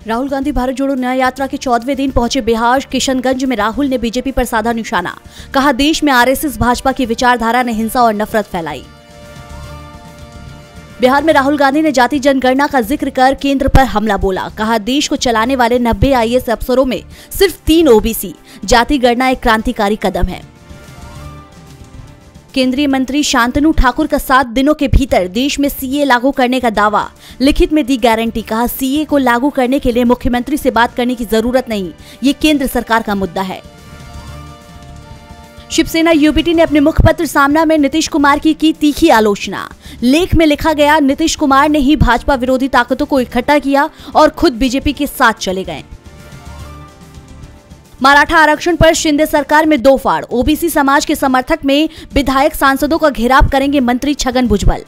राहुल गांधी भारत जोड़ो न्याय यात्रा के 14वें दिन पहुंचे बिहार। किशनगंज में राहुल ने बीजेपी पर साधा निशाना। कहा, देश में आरएसएस भाजपा की विचारधारा ने हिंसा और नफरत फैलाई। बिहार में राहुल गांधी ने जाति जनगणना का जिक्र कर केंद्र पर हमला बोला। कहा, देश को चलाने वाले 90 आईएएस अफसरों में सिर्फ 3 ओबीसी। जाति गणना एक क्रांतिकारी कदम है। केंद्रीय मंत्री शांतनु ठाकुर का 7 दिनों के भीतर देश में सीए लागू करने का दावा। लिखित में दी गारंटी। कहा, सीए को लागू करने के लिए मुख्यमंत्री से बात करने की जरूरत नहीं, ये केंद्र सरकार का मुद्दा है। शिवसेना यूबीटी ने अपने मुखपत्र सामना में नीतीश कुमार की तीखी आलोचना। लेख में लिखा गया, नीतीश कुमार ने ही भाजपा विरोधी ताकतों को इकट्ठा किया और खुद बीजेपी के साथ चले गए। मराठा आरक्षण पर शिंदे सरकार में 2 फाड़। ओबीसी समाज के समर्थक में विधायक सांसदों का घेराव करेंगे मंत्री छगन भुजबल।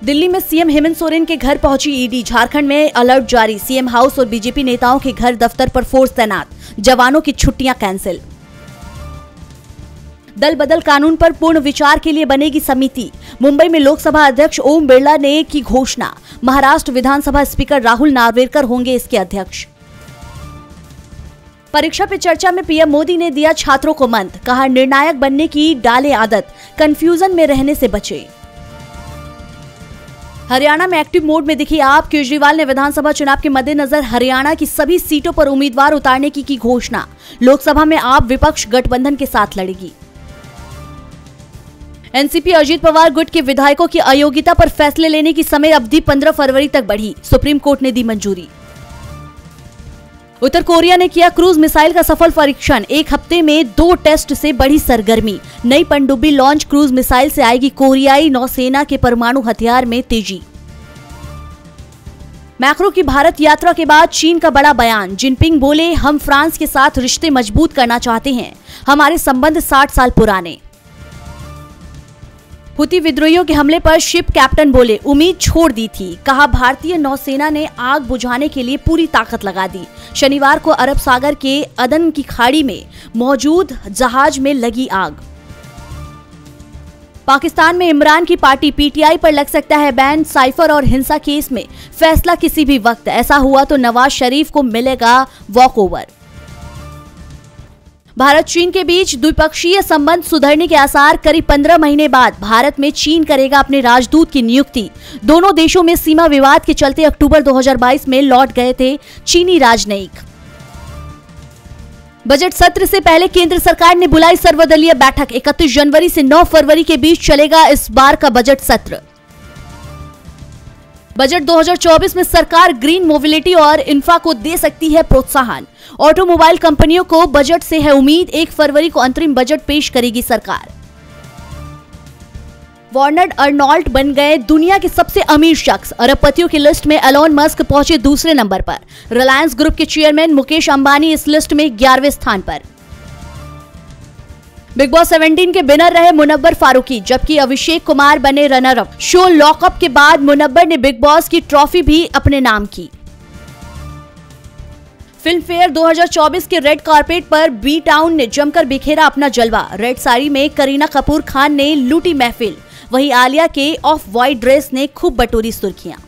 दिल्ली में सीएम हेमंत सोरेन के घर पहुंची ईडी। झारखंड में अलर्ट जारी। सीएम हाउस और बीजेपी नेताओं के घर दफ्तर पर फोर्स तैनात। जवानों की छुट्टियां कैंसिल। दल बदल कानून पर पूर्ण विचार के लिए बनेगी समिति। मुंबई में लोकसभा अध्यक्ष ओम बिरला ने की घोषणा। महाराष्ट्र विधानसभा स्पीकर राहुल नार्वेकर होंगे इसके अध्यक्ष। परीक्षा पे चर्चा में पीएम मोदी ने दिया छात्रों को मंत्र। कहा, निर्णायक बनने की डाले आदत, कंफ्यूजन में रहने से बचे। हरियाणा में एक्टिव मोड में दिखी आप। केजरीवाल ने विधानसभा चुनाव के मद्देनजर हरियाणा की सभी सीटों पर उम्मीदवार उतारने की घोषणा। लोकसभा में आप विपक्ष गठबंधन के साथ लड़ेगी। एनसीपी अजीत पवार गुट के विधायकों की अयोग्यता पर फैसले लेने की समय अवधि 15 फरवरी तक बढ़ी। सुप्रीम कोर्ट ने दी मंजूरी। उत्तर कोरिया ने किया क्रूज मिसाइल का सफल परीक्षण। 1 हफ्ते में 2 टेस्ट से बढ़ी सरगर्मी। नई पनडुब्बी लॉन्च क्रूज मिसाइल से आएगी कोरियाई नौसेना के परमाणु हथियार में तेजी। मैक्रो की भारत यात्रा के बाद चीन का बड़ा बयान। जिनपिंग बोले, हम फ्रांस के साथ रिश्ते मजबूत करना चाहते हैं। हमारे संबंध 60 साल पुराने। हुती विद्रोहियों के हमले पर शिप कैप्टन बोले, उम्मीद छोड़ दी थी। कहा, भारतीय नौसेना ने आग बुझाने के लिए पूरी ताकत लगा दी। शनिवार को अरब सागर के अदन की खाड़ी में मौजूद जहाज में लगी आग। पाकिस्तान में इमरान की पार्टी पीटीआई पर लग सकता है बैन। साइफर और हिंसा केस में फैसला किसी भी वक्त। ऐसा हुआ तो नवाज शरीफ को मिलेगा वॉकओवर। भारत चीन के बीच द्विपक्षीय संबंध सुधरने के आसार। करीब 15 महीने बाद भारत में चीन करेगा अपने राजदूत की नियुक्ति। दोनों देशों में सीमा विवाद के चलते अक्टूबर 2022 में लौट गए थे चीनी राजनयिक। बजट सत्र से पहले केंद्र सरकार ने बुलाई सर्वदलीय बैठक। 31 जनवरी से 9 फरवरी के बीच चलेगा इस बार का बजट सत्र। बजट 2024 में सरकार ग्रीन मोबिलिटी और इंफ्रा को दे सकती है प्रोत्साहन। ऑटोमोबाइल कंपनियों को बजट से है उम्मीद। 1 फरवरी को अंतरिम बजट पेश करेगी सरकार। बर्नार्ड अर्नॉल्ट बन गए दुनिया के सबसे अमीर शख्स। अरबपतियों की लिस्ट में एलोन मस्क पहुंचे दूसरे नंबर पर। रिलायंस ग्रुप के चेयरमैन मुकेश अंबानी इस लिस्ट में 11वें स्थान पर। बिग बॉस 17 के विनर रहे मुनव्वर फारूकी, जबकि अभिषेक कुमार बने रनर अप। शो लॉकअप के बाद मुनव्वर ने बिग बॉस की ट्रॉफी भी अपने नाम की। फिल्म फेयर 2024 के रेड कार्पेट पर बी टाउन ने जमकर बिखेरा अपना जलवा। रेड साड़ी में करीना कपूर खान ने लूटी महफिल। वहीं आलिया के ऑफ वाइट ड्रेस ने खूब बटोरी सुर्खियां।